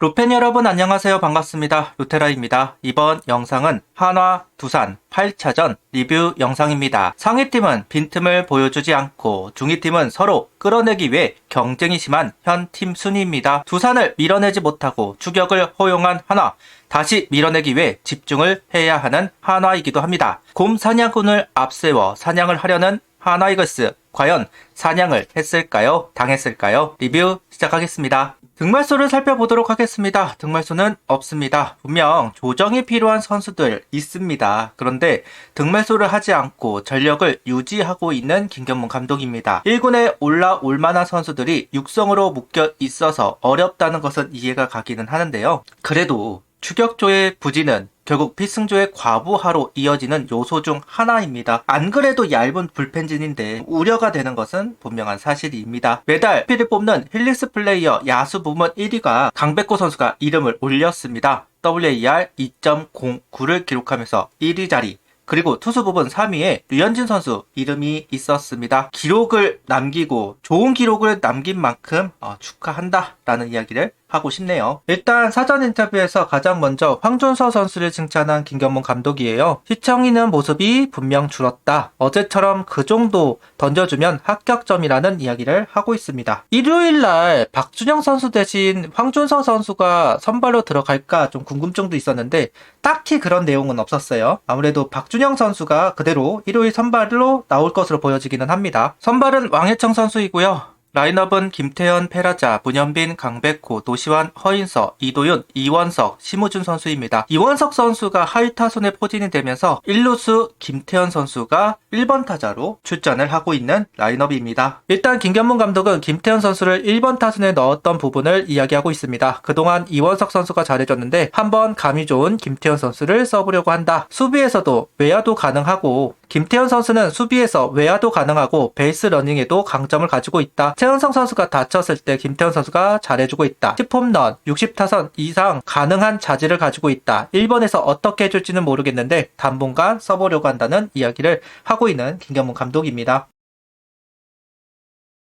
로팬 여러분 안녕하세요. 반갑습니다. 루테라입니다. 이번 영상은 한화, 두산 8차전 리뷰 영상입니다. 상위팀은 빈틈을 보여주지 않고 중위팀은 서로 끌어내기 위해 경쟁이 심한 현 팀 순위입니다. 두산을 밀어내지 못하고 추격을 허용한 한화, 다시 밀어내기 위해 집중을 해야 하는 한화이기도 합니다. 곰 사냥꾼을 앞세워 사냥을 하려는 한화이글스, 과연 사냥을 했을까요? 당했을까요? 리뷰 시작하겠습니다. 득말수를 살펴보도록 하겠습니다. 득말수는 없습니다. 분명 조정이 필요한 선수들 있습니다. 그런데 득말수를 하지 않고 전력을 유지하고 있는 김경문 감독입니다. 1군에 올라올 만한 선수들이 육성으로 묶여 있어서 어렵다는 것은 이해가 가기는 하는데요. 그래도 추격조의 부진은 결국 필승조의 과부하로 이어지는 요소 중 하나입니다. 안 그래도 얇은 불펜진인데 우려가 되는 것은 분명한 사실입니다. 매달 PD를 뽑는 힐리스 플레이어 야수 부문 1위가 강백호 선수가 이름을 올렸습니다. WAR 2.09를 기록하면서 1위 자리, 그리고 투수 부분 3위에 류현진 선수 이름이 있었습니다. 기록을 남기고 좋은 기록을 남긴 만큼 축하한다 라는 이야기를 하고 싶네요. 일단 사전 인터뷰에서 가장 먼저 황준서 선수를 칭찬한 김경문 감독이에요. 휘청이는 모습이 분명 줄었다. 어제처럼 그 정도 던져주면 합격점이라는 이야기를 하고 있습니다. 일요일날 박준영 선수 대신 황준서 선수가 선발로 들어갈까 좀 궁금증도 있었는데 딱히 그런 내용은 없었어요. 아무래도 박준영 선수가 그대로 일요일 선발로 나올 것으로 보여지기는 합니다. 선발은 왕혜청 선수이고요. 라인업은 김태현, 페라자, 문현빈, 강백호, 노시환, 허인서, 이도윤, 이원석, 심우준 선수입니다. 이원석 선수가 하위 타선에 포진이 되면서 1루수 김태현 선수가 1번 타자로 출전을 하고 있는 라인업입니다. 일단 김경문 감독은 김태현 선수를 1번 타선에 넣었던 부분을 이야기하고 있습니다. 그동안 이원석 선수가 잘해줬는데 한번 감이 좋은 김태현 선수를 써보려고 한다. 수비에서도 외야도 가능하고 김태현 선수는 수비에서 외야도 가능하고 베이스 러닝에도 강점을 가지고 있다. 최은성 선수가 다쳤을 때 김태현 선수가 잘해주고 있다. 10홈런, 60타선 이상 가능한 자질을 가지고 있다. 1번에서 어떻게 해줄지는 모르겠는데 당분간 써보려고 한다는 이야기를 하고 있는 김경문 감독입니다.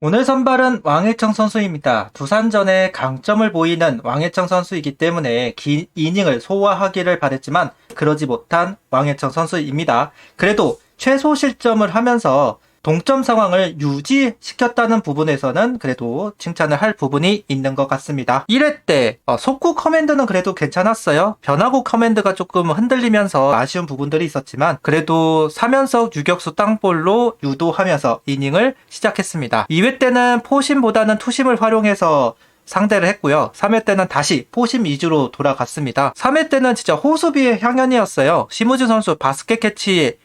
오늘 선발은 왕혜청 선수입니다. 두산전에 강점을 보이는 왕혜청 선수이기 때문에 긴 이닝을 소화하기를 바랬지만 그러지 못한 왕혜청 선수입니다. 그래도 최소 실점을 하면서 동점 상황을 유지시켰다는 부분에서는 그래도 칭찬을 할 부분이 있는 것 같습니다. 1회 때 속구 커맨드는 그래도 괜찮았어요. 변화구 커맨드가 조금 흔들리면서 아쉬운 부분들이 있었지만 그래도 3연속 유격수 땅볼로 유도하면서 이닝을 시작했습니다. 2회 때는 포심보다는 투심을 활용해서 상대를 했고요. 3회 때는 다시 포심 위주로 돌아갔습니다. 3회 때는 진짜 호수비의 향연이었어요. 심우준 선수 바스켓 캐치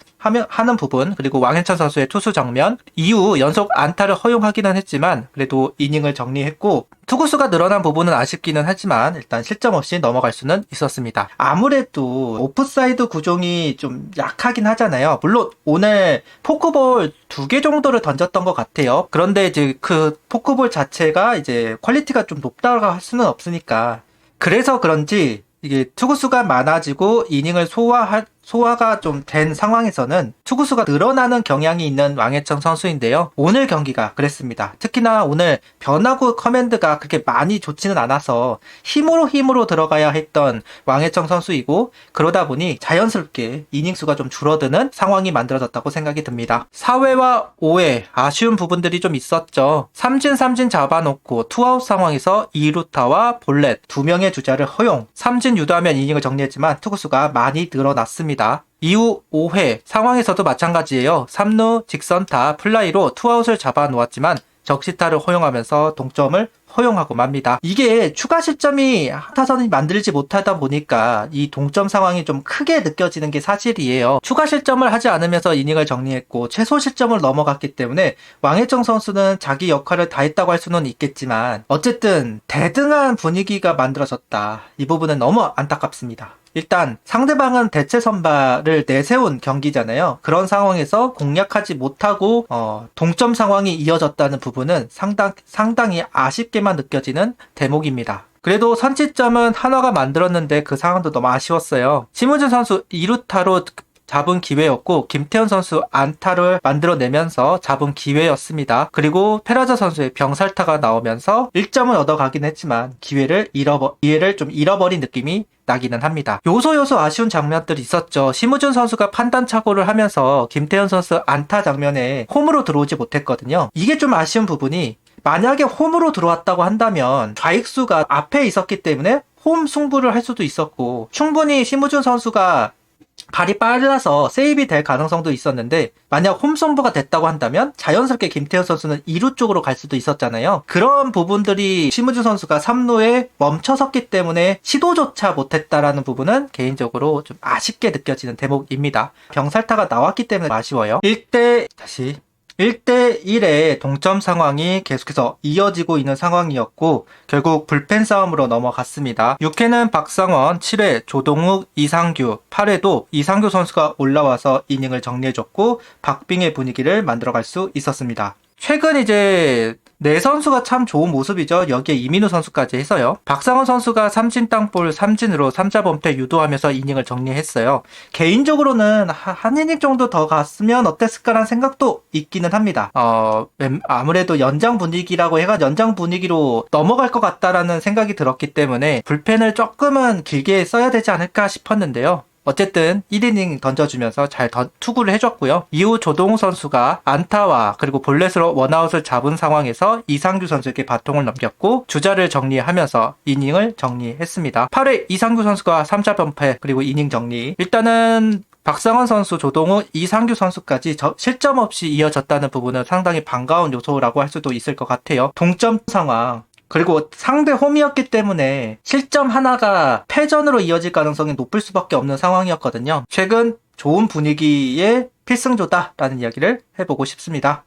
하는 부분, 그리고 왕현찬 선수의 투수 정면 이후 연속 안타를 허용하기는 했지만 그래도 이닝을 정리했고 투구수가 늘어난 부분은 아쉽기는 하지만 일단 실점 없이 넘어갈 수는 있었습니다. 아무래도 오프사이드 구종이 좀 약하긴 하잖아요. 물론 오늘 포크볼 2개 정도를 던졌던 것 같아요. 그런데 이제 그 포크볼 자체가 이제 퀄리티가 좀 높다고 할 수는 없으니까 그래서 그런지 이게 투구수가 많아지고 이닝을 소화가 좀 된 상황에서는 투구수가 늘어나는 경향이 있는 왕혜청 선수인데요. 오늘 경기가 그랬습니다. 특히나 오늘 변화구 커맨드가 그렇게 많이 좋지는 않아서 힘으로 들어가야 했던 왕혜청 선수이고 그러다 보니 자연스럽게 이닝 수가 좀 줄어드는 상황이 만들어졌다고 생각이 듭니다. 4회와 5회 아쉬운 부분들이 좀 있었죠. 삼진 잡아놓고 투아웃 상황에서 2루타와 볼넷 2명의 주자를 허용, 삼진 유도하면 이닝을 정리했지만 투구수가 많이 늘어났습니다. 이후 5회 상황에서도 마찬가지예요. 3루 직선타 플라이로 투아웃을 잡아 놓았지만 적시타를 허용하면서 동점을 허용하고 맙니다. 이게 추가 실점이 타선이 만들지 못하다 보니까 이 동점 상황이 좀 크게 느껴지는 게 사실이에요. 추가 실점을 하지 않으면서 이닝을 정리했고 최소 실점을 넘어갔기 때문에 왕혜청 선수는 자기 역할을 다했다고 할 수는 있겠지만 어쨌든 대등한 분위기가 만들어졌다. 이 부분은 너무 안타깝습니다. 일단 상대방은 대체 선발을 내세운 경기잖아요. 그런 상황에서 공략하지 못하고 동점 상황이 이어졌다는 부분은 상당히 아쉽게만 느껴지는 대목입니다. 그래도 선취점은 한화가 만들었는데 그 상황도 너무 아쉬웠어요. 심우준 선수 2루타로 잡은 기회였고 김태현 선수 안타를 만들어내면서 잡은 기회였습니다. 그리고 페라자 선수의 병살타가 나오면서 1점은 얻어가긴 했지만 기회를 좀 잃어버린 느낌이 나기는 합니다. 요소 아쉬운 장면들이 있었죠. 심우준 선수가 판단착오를 하면서 김태현 선수 안타 장면에 홈으로 들어오지 못했거든요. 이게 좀 아쉬운 부분이, 만약에 홈으로 들어왔다고 한다면 좌익수가 앞에 있었기 때문에 홈 승부를 할 수도 있었고, 충분히 심우준 선수가 발이 빨라서 세이브이 될 가능성도 있었는데, 만약 홈 승부가 됐다고 한다면 자연스럽게 김태현 선수는 2루 쪽으로 갈 수도 있었잖아요. 그런 부분들이 심우준 선수가 3루에 멈춰섰기 때문에 시도조차 못했다라는 부분은 개인적으로 좀 아쉽게 느껴지는 대목입니다. 병살타가 나왔기 때문에 아쉬워요. 1대1의 동점 상황이 계속해서 이어지고 있는 상황이었고, 결국 불펜 싸움으로 넘어갔습니다. 6회는 박상원, 7회 조동욱, 이상규, 8회도 이상규 선수가 올라와서 이닝을 정리해줬고 박빙의 분위기를 만들어갈 수 있었습니다. 최근 이제 네 선수가 참 좋은 모습이죠. 여기에 이민우 선수까지 해서요. 박상원 선수가 삼진 땅볼 삼진으로 3자 범퇴 유도하면서 이닝을 정리했어요. 개인적으로는 한 이닝 정도 더 갔으면 어땠을까라는 생각도 있기는 합니다. 아무래도 연장 분위기라고 해가 연장 분위기로 넘어갈 것 같다라는 생각이 들었기 때문에 불펜을 조금은 길게 써야 되지 않을까 싶었는데요. 어쨌든 1이닝 던져주면서 잘 투구를 해줬고요. 이후 조동우 선수가 안타와 그리고 볼넷으로 원아웃을 잡은 상황에서 이상규 선수에게 바통을 넘겼고 주자를 정리하면서 이닝을 정리했습니다. 8회 이상규 선수가 3자 변패 그리고 이닝 정리. 일단은 박상원 선수, 조동우, 이상규 선수까지 실점 없이 이어졌다는 부분은 상당히 반가운 요소라고 할 수도 있을 것 같아요. 동점 상황. 그리고 상대 홈이었기 때문에 실점 하나가 패전으로 이어질 가능성이 높을 수밖에 없는 상황이었거든요. 최근 좋은 분위기의 필승조다라는 이야기를 해보고 싶습니다.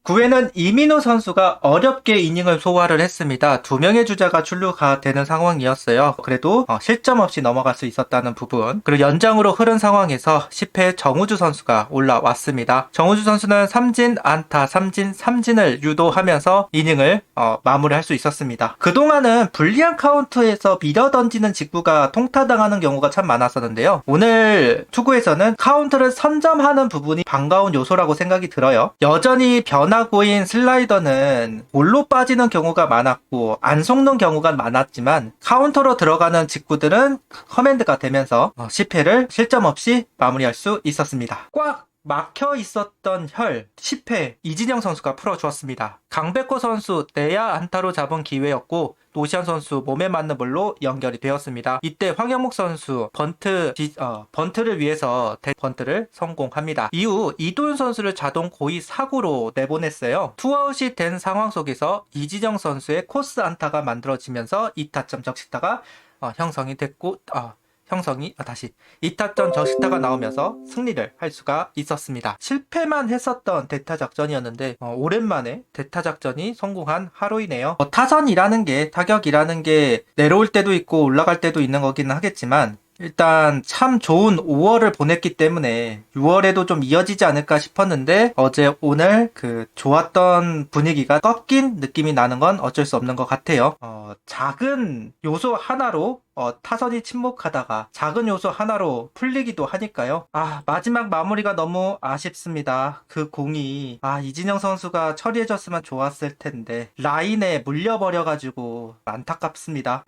9회는 이민호 선수가 어렵게 이닝을 소화를 했습니다. 2명의 주자가 출루가 되는 상황이었어요. 그래도 실점 없이 넘어갈 수 있었다는 부분. 그리고 연장으로 흐른 상황에서 10회 정우주 선수가 올라왔습니다. 정우주 선수는 삼진 안타, 삼진을 유도하면서 이닝을 마무리할 수 있었습니다. 그동안은 불리한 카운트에서 밀어 던지는 직구가 통타당하는 경우가 참 많았었는데요. 오늘 투구에서는 카운트를 선점하는 부분이 반가운 요소라고 생각이 들어요. 여전히 변화구인 슬라이더는 볼로 빠지는 경우가 많았고 안 속는 경우가 많았지만 카운터로 들어가는 직구들은 커맨드가 되면서 10회를 실점 없이 마무리할 수 있었습니다. 꽉 막혀 있었던 혈 10회 이진영 선수가 풀어주었습니다. 강백호 선수 내야 안타로 잡은 기회였고 노시안 선수 몸에 맞는 볼로 연결이 되었습니다. 이때 황영목 선수 번트를 위해서 번트를 성공합니다. 이후 이도윤 선수를 자동 고의 사구로 내보냈어요. 투아웃이 된 상황 속에서 이진영 선수의 코스 안타가 만들어지면서 2타점 적시타가 형성이 됐고 2타점 적시타가 나오면서 승리를 할 수가 있었습니다. 실패만 했었던 대타 작전이었는데 오랜만에 대타 작전이 성공한 하루이네요. 타격이라는 게 내려올 때도 있고 올라갈 때도 있는 거기는 하겠지만 일단 참 좋은 5월을 보냈기 때문에 6월에도 좀 이어지지 않을까 싶었는데 오늘 그 좋았던 분위기가 꺾인 느낌이 나는 건 어쩔 수 없는 것 같아요. 작은 요소 하나로 타선이 침묵하다가 작은 요소 하나로 풀리기도 하니까요. 마지막 마무리가 너무 아쉽습니다. 그 공이 이진영 선수가 처리해줬으면 좋았을 텐데 라인에 물려버려가지고 안타깝습니다.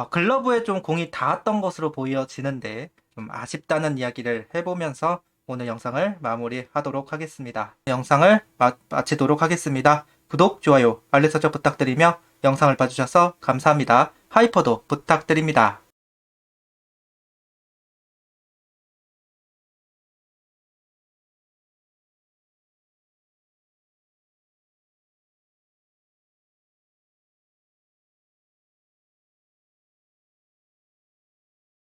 글러브에 좀 공이 닿았던 것으로 보여지는데 좀 아쉽다는 이야기를 해보면서 오늘 영상을 마무리하도록 하겠습니다. 영상을 마치도록 하겠습니다. 구독, 좋아요, 알림 설정 부탁드리며 영상을 봐주셔서 감사합니다. 하이퍼도 부탁드립니다.